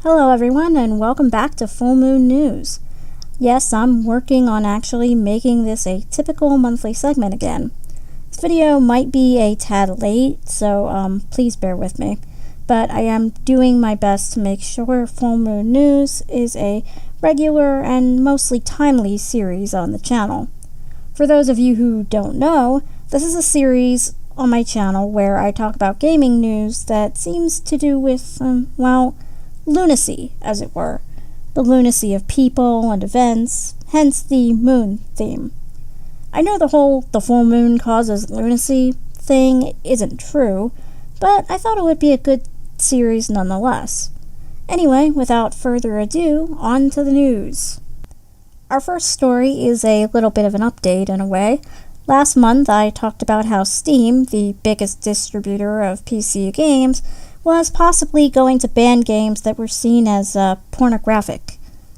Hello everyone and welcome back to Full Moon News. Yes, I'm working on actually making this a typical monthly segment again. This video might be a tad late, so please bear with me. But I am doing my best to make sure Full Moon News is a regular and mostly timely series on the channel. For those of you who don't know, this is a series on my channel where I talk about gaming news that seems to do with, lunacy, as it were. The lunacy of people and events, hence the moon theme. I know the full moon causes lunacy thing isn't true, but I thought it would be a good series nonetheless. Anyway, without further ado, on to the news. Our first story is a little bit of an update in a way. Last month I talked about how Steam, the biggest distributor of PC games, was possibly going to ban games that were seen as pornographic.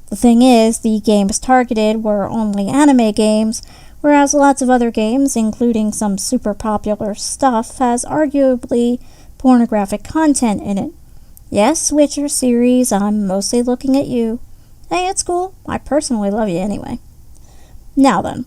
The thing is, the games targeted were only anime games, whereas lots of other games, including some super popular stuff, has arguably pornographic content in it. Yes, Witcher series, I'm mostly looking at you. Hey, it's cool. I personally love you anyway. Now then,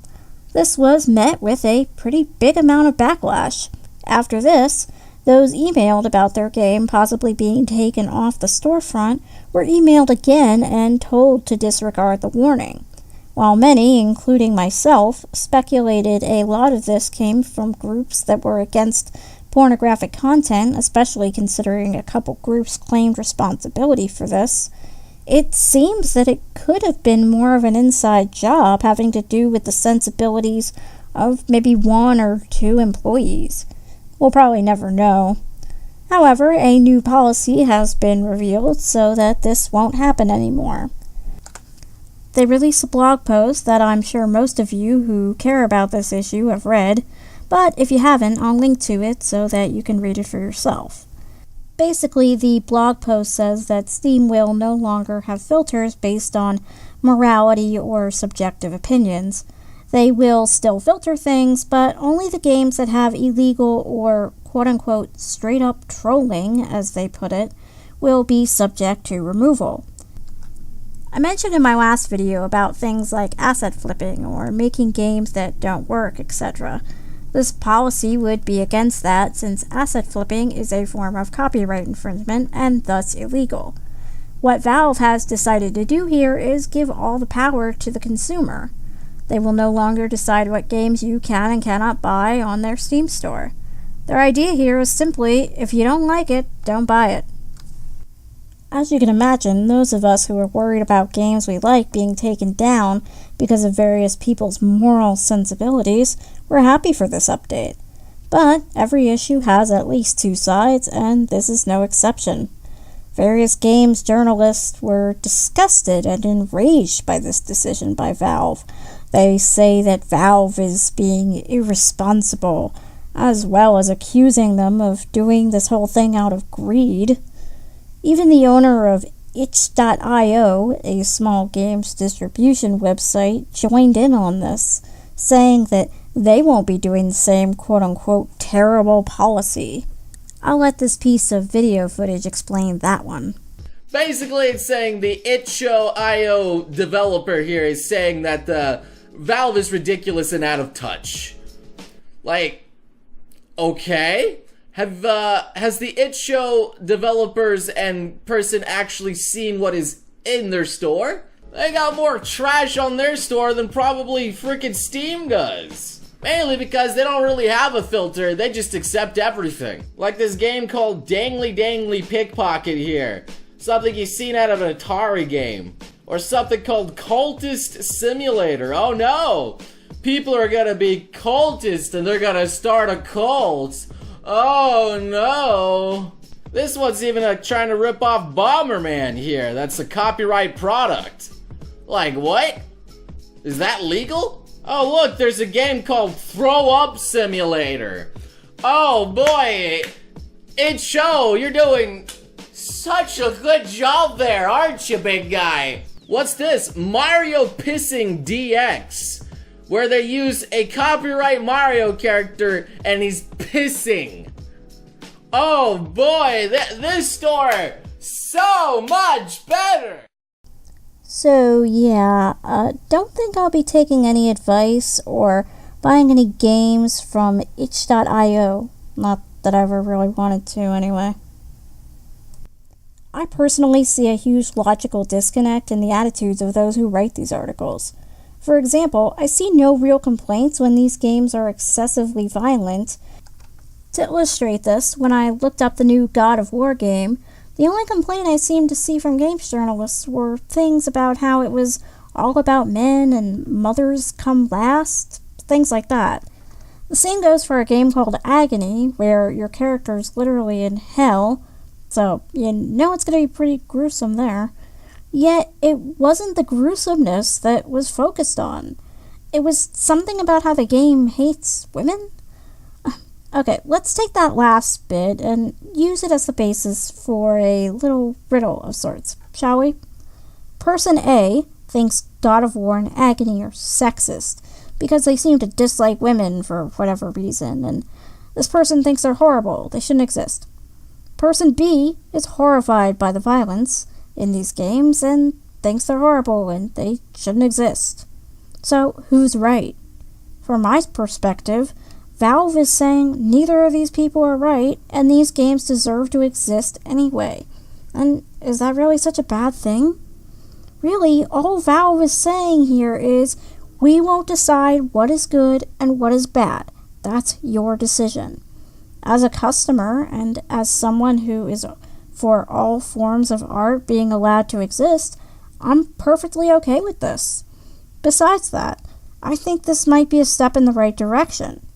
this was met with a pretty big amount of backlash. After this, those emailed about their game possibly being taken off the storefront were emailed again and told to disregard the warning. While many, including myself, speculated a lot of this came from groups that were against pornographic content, especially considering a couple groups claimed responsibility for this, it seems that it could have been more of an inside job having to do with the sensibilities of maybe one or two employees. We'll probably never know. However, a new policy has been revealed so that this won't happen anymore. They released a blog post that I'm sure most of you who care about this issue have read, but if you haven't, I'll link to it so that you can read it for yourself. Basically, the blog post says that Steam will no longer have filters based on morality or subjective opinions. They will still filter things, but only the games that have illegal or quote-unquote straight-up trolling, as they put it, will be subject to removal. I mentioned in my last video about things like asset flipping or making games that don't work, etc. This policy would be against that since asset flipping is a form of copyright infringement and thus illegal. What Valve has decided to do here is give all the power to the consumer. They will no longer decide what games you can and cannot buy on their Steam store. Their idea here is simply, if you don't like it, don't buy it. As you can imagine, those of us who are worried about games we like being taken down because of various people's moral sensibilities were happy for this update. But every issue has at least two sides, and this is no exception. Various games journalists were disgusted and enraged by this decision by Valve. They say that Valve is being irresponsible, as well as accusing them of doing this whole thing out of greed. Even the owner of itch.io, a small games distribution website, joined in on this, saying that they won't be doing the same quote-unquote terrible policy. I'll let this piece of video footage explain that one. Basically, it's saying the itch.io developer here is saying that Valve is ridiculous and out of touch. Like, okay? Has the itch.io developers and person actually seen what is in their store? They got more trash on their store than probably freaking Steam does. Mainly because they don't really have a filter, they just accept everything. Like this game called Dangly Dangly Pickpocket here. Something you've seen out of an Atari game. Or something called Cultist Simulator. Oh no! People are gonna be cultists and they're gonna start a cult. Oh no! This one's even trying to rip off Bomberman here. That's a copyright product. Like what? Is that legal? Oh look, there's a game called Throw Up Simulator. Oh boy, itch.io, you're doing such a good job there, aren't you, big guy? What's this? Mario Pissing DX, where they use a copyright Mario character and he's pissing. Oh boy, this store so much better. So yeah, don't think I'll be taking any advice or buying any games from itch.io. Not that I ever really wanted to anyway. I personally see a huge logical disconnect in the attitudes of those who write these articles. For example, I see no real complaints when these games are excessively violent. To illustrate this, when I looked up the new God of War game, the only complaint I seemed to see from games journalists were things about how it was all about men and mothers come last, things like that. The same goes for a game called Agony, where your character's literally in hell, so you know it's going to be pretty gruesome there. Yet it wasn't the gruesomeness that was focused on. It was something about how the game hates women? Okay, let's take that last bit and use it as the basis for a little riddle of sorts, shall we? Person A thinks God of War and Agony are sexist because they seem to dislike women for whatever reason, and this person thinks they're horrible, they shouldn't exist. Person B is horrified by the violence in these games and thinks they're horrible and they shouldn't exist. So, who's right? From my perspective, Valve is saying neither of these people are right, and these games deserve to exist anyway. And is that really such a bad thing? Really, all Valve is saying here is, we won't decide what is good and what is bad. That's your decision. As a customer, and as someone who is for all forms of art being allowed to exist, I'm perfectly okay with this. Besides that, I think this might be a step in the right direction.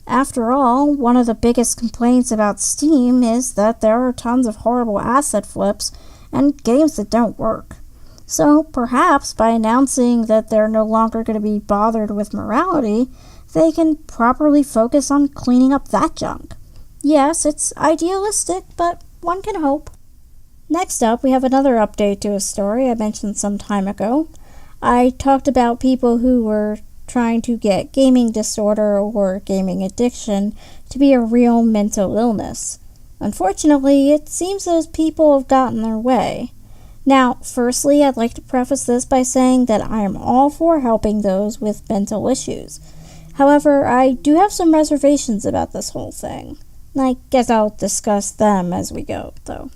After all, one of the biggest complaints about Steam is that there are tons of horrible asset flips and games that don't work. So perhaps by announcing that they're no longer going to be bothered with morality, they can properly focus on cleaning up that junk. Yes, it's idealistic, but one can hope. Next up, we have another update to a story I mentioned some time ago. I talked about people who were trying to get gaming disorder or gaming addiction to be a real mental illness. Unfortunately, it seems those people have gotten their way. Now, firstly, I'd like to preface this by saying that I am all for helping those with mental issues. However, I do have some reservations about this whole thing. I guess I'll discuss them as we go, though.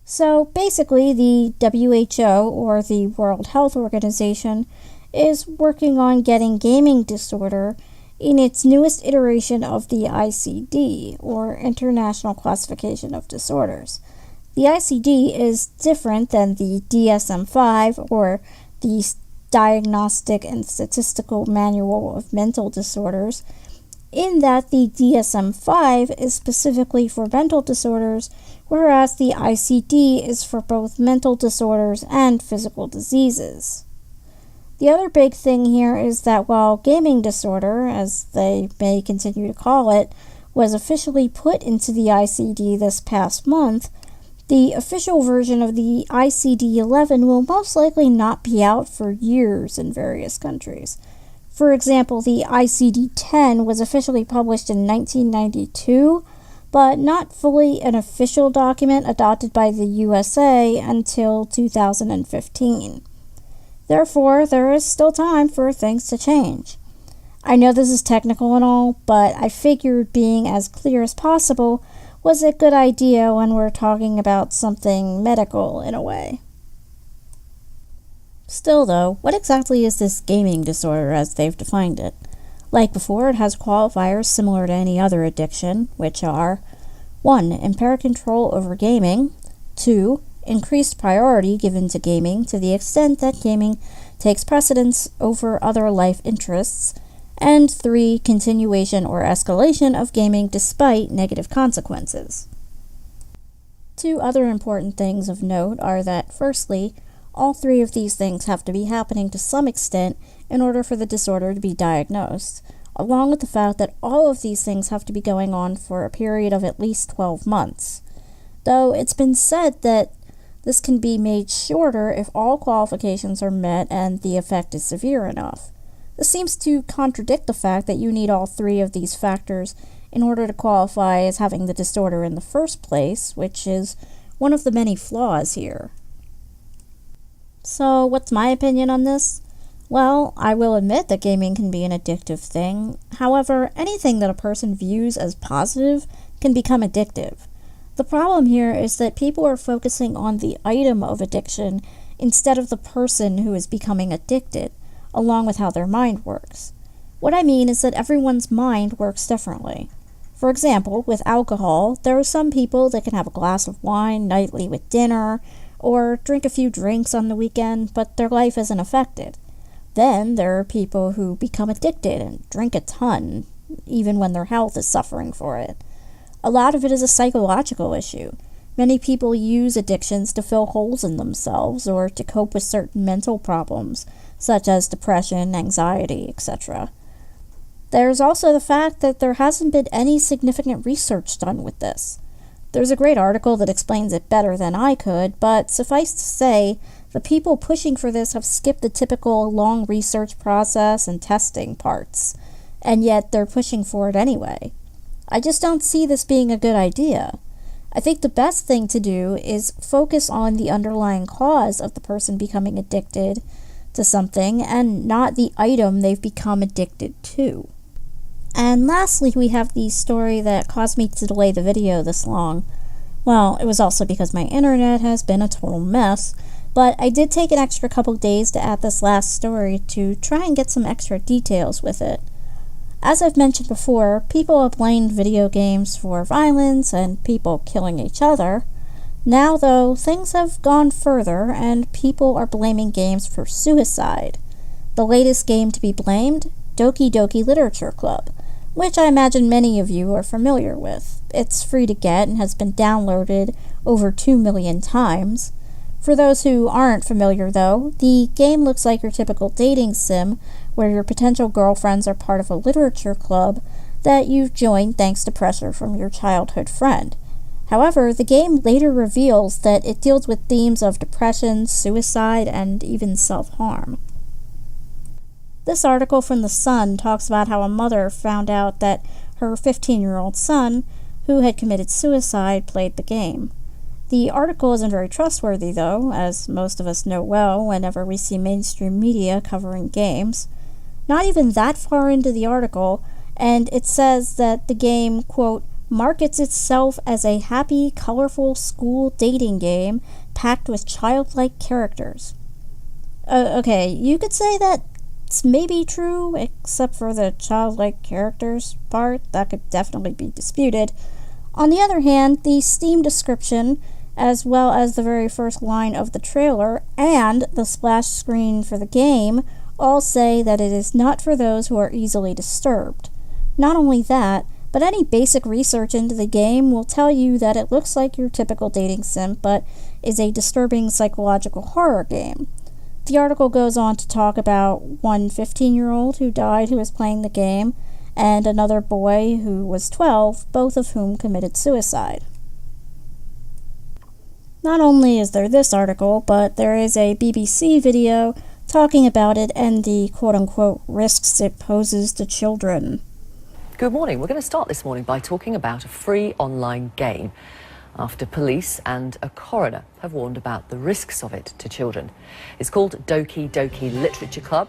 So, basically, the WHO, or the World Health Organization, is working on getting gaming disorder in its newest iteration of the ICD, or International Classification of Disorders. The ICD is different than the DSM-5, or the Diagnostic and Statistical Manual of Mental Disorders, in that the DSM-5 is specifically for mental disorders, whereas the ICD is for both mental disorders and physical diseases. The other big thing here is that while gaming disorder, as they may continue to call it, was officially put into the ICD this past month, the official version of the ICD-11 will most likely not be out for years in various countries. For example, the ICD-10 was officially published in 1992, but not fully an official document adopted by the USA until 2015. Therefore, there is still time for things to change. I know this is technical and all, but I figured being as clear as possible was a good idea when we're talking about something medical in a way. Still though, what exactly is this gaming disorder as they've defined it? Like before, it has qualifiers similar to any other addiction, which are 1. Impaired control over gaming, 2. Increased priority given to gaming to the extent that gaming takes precedence over other life interests, and 3. Continuation or escalation of gaming despite negative consequences. Two other important things of note are that, firstly, all three of these things have to be happening to some extent in order for the disorder to be diagnosed, along with the fact that all of these things have to be going on for a period of at least 12 months. Though it's been said that this can be made shorter if all qualifications are met and the effect is severe enough. This seems to contradict the fact that you need all three of these factors in order to qualify as having the disorder in the first place, which is one of the many flaws here. So, what's my opinion on this? Well, I will admit that gaming can be an addictive thing. However, anything that a person views as positive can become addictive. The problem here is that people are focusing on the item of addiction instead of the person who is becoming addicted, along with how their mind works. What I mean is that everyone's mind works differently. For example, with alcohol, there are some people that can have a glass of wine nightly with dinner, or drink a few drinks on the weekend, but their life isn't affected. Then there are people who become addicted and drink a ton, even when their health is suffering for it. A lot of it is a psychological issue. Many people use addictions to fill holes in themselves or to cope with certain mental problems, such as depression, anxiety, etc. There's also the fact that there hasn't been any significant research done with this. There's a great article that explains it better than I could, but suffice to say, the people pushing for this have skipped the typical long research process and testing parts, and yet they're pushing for it anyway. I just don't see this being a good idea. I think the best thing to do is focus on the underlying cause of the person becoming addicted to something and not the item they've become addicted to. And lastly, we have the story that caused me to delay the video this long. Well, it was also because my internet has been a total mess, but I did take an extra couple days to add this last story to try and get some extra details with it. As I've mentioned before, people have blamed video games for violence and people killing each other. Now, though, things have gone further and people are blaming games for suicide. The latest game to be blamed? Doki Doki Literature Club, which I imagine many of you are familiar with. It's free to get and has been downloaded over 2 million times. For those who aren't familiar, though, the game looks like your typical dating sim where your potential girlfriends are part of a literature club that you've joined thanks to pressure from your childhood friend. However, the game later reveals that it deals with themes of depression, suicide, and even self-harm. This article from The Sun talks about how a mother found out that her 15-year-old son, who had committed suicide, played the game. The article isn't very trustworthy, though, as most of us know well whenever we see mainstream media covering games. Not even that far into the article, and it says that the game, quote, markets itself as a happy, colorful school dating game packed with childlike characters. Okay, you could say that's maybe true, except for the childlike characters part. That could definitely be disputed. On the other hand, the Steam description, as well as the very first line of the trailer and the splash screen for the game, all say that it is not for those who are easily disturbed. Not only that, but any basic research into the game will tell you that it looks like your typical dating sim, but is a disturbing psychological horror game. The article goes on to talk about one 15-year-old who died who was playing the game, and another boy who was 12, both of whom committed suicide. Not only is there this article, but there is a BBC video talking about it and the quote-unquote risks it poses to children. Good morning. We're going to start this morning by talking about a free online game after police and a coroner have warned about the risks of it to children. It's called Doki Doki Literature Club,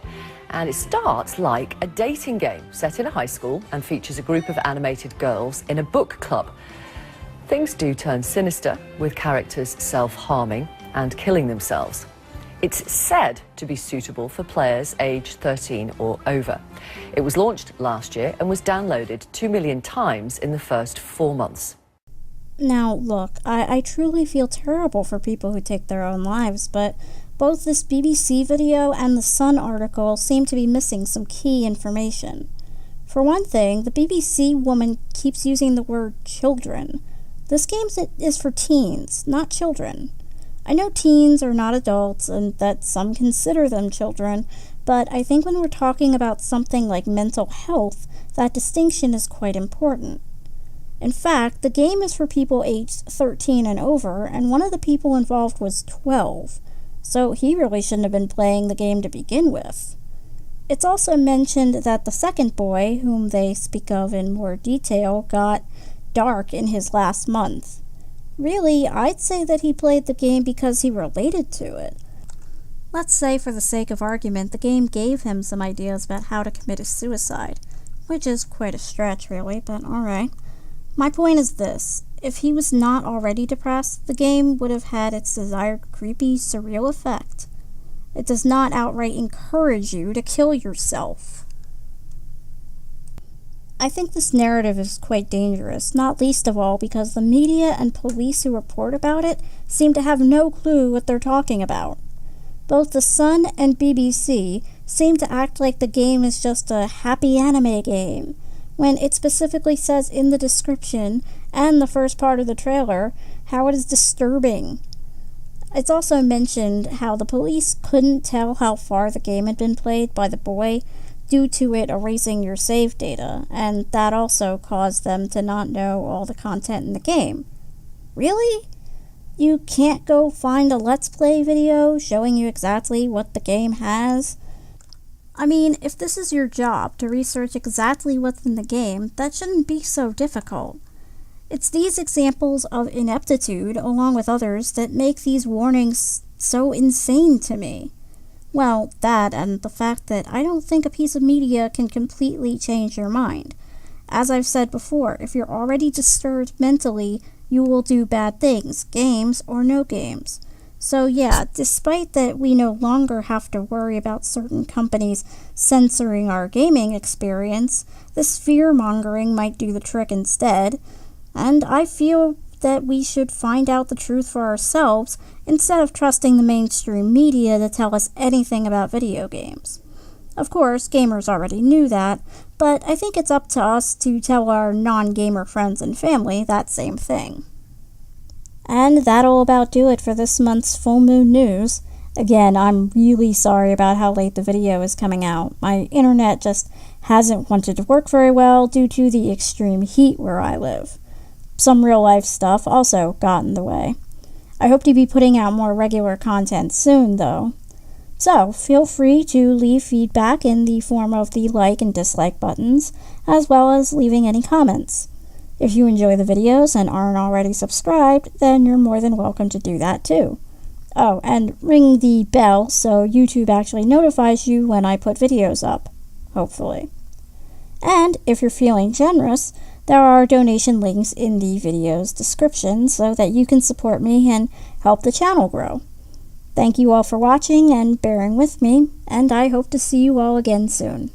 and it starts like a dating game set in a high school and features a group of animated girls in a book club. Things do turn sinister, with characters self-harming and killing themselves. It's said to be suitable for players aged 13 or over. It was launched last year and was downloaded 2 million times in the first 4 months. Now, look, I truly feel terrible for people who take their own lives, but both this BBC video and the Sun article seem to be missing some key information. For one thing, the BBC woman keeps using the word children. This game is for teens, not children. I know teens are not adults and that some consider them children, but I think when we're talking about something like mental health, that distinction is quite important. In fact, the game is for people aged 13 and over, and one of the people involved was 12, so he really shouldn't have been playing the game to begin with. It's also mentioned that the second boy, whom they speak of in more detail, got dark in his last month. Really, I'd say that he played the game because he related to it. Let's say, for the sake of argument, the game gave him some ideas about how to commit a suicide, which is quite a stretch, really, but alright. My point is this: if he was not already depressed, the game would have had its desired creepy, surreal effect. It does not outright encourage you to kill yourself. I think this narrative is quite dangerous, not least of all because the media and police who report about it seem to have no clue what they're talking about. Both The Sun and BBC seem to act like the game is just a happy anime game, when it specifically says in the description and the first part of the trailer how it is disturbing. It's also mentioned how the police couldn't tell how far the game had been played by the boy due to it erasing your save data, and that also caused them to not know all the content in the game. Really? You can't go find a Let's Play video showing you exactly what the game has? I mean, if this is your job to research exactly what's in the game, that shouldn't be so difficult. It's these examples of ineptitude, along with others, that make these warnings so insane to me. Well, that and the fact that I don't think a piece of media can completely change your mind. As I've said before, if you're already disturbed mentally, you will do bad things, games or no games. So yeah, despite that we no longer have to worry about certain companies censoring our gaming experience, this fear-mongering might do the trick instead. And I feel that we should find out the truth for ourselves instead of trusting the mainstream media to tell us anything about video games. Of course, gamers already knew that, but I think it's up to us to tell our non-gamer friends and family that same thing. And that'll about do it for this month's Full Moon News. Again, I'm really sorry about how late the video is coming out. My internet just hasn't wanted to work very well due to the extreme heat where I live. Some real-life stuff also got in the way. I hope to be putting out more regular content soon, though. So, feel free to leave feedback in the form of the like and dislike buttons, as well as leaving any comments. If you enjoy the videos and aren't already subscribed, then you're more than welcome to do that too. Oh, and ring the bell so YouTube actually notifies you when I put videos up, hopefully. And if you're feeling generous, there are donation links in the video's description so that you can support me and help the channel grow. Thank you all for watching and bearing with me, and I hope to see you all again soon.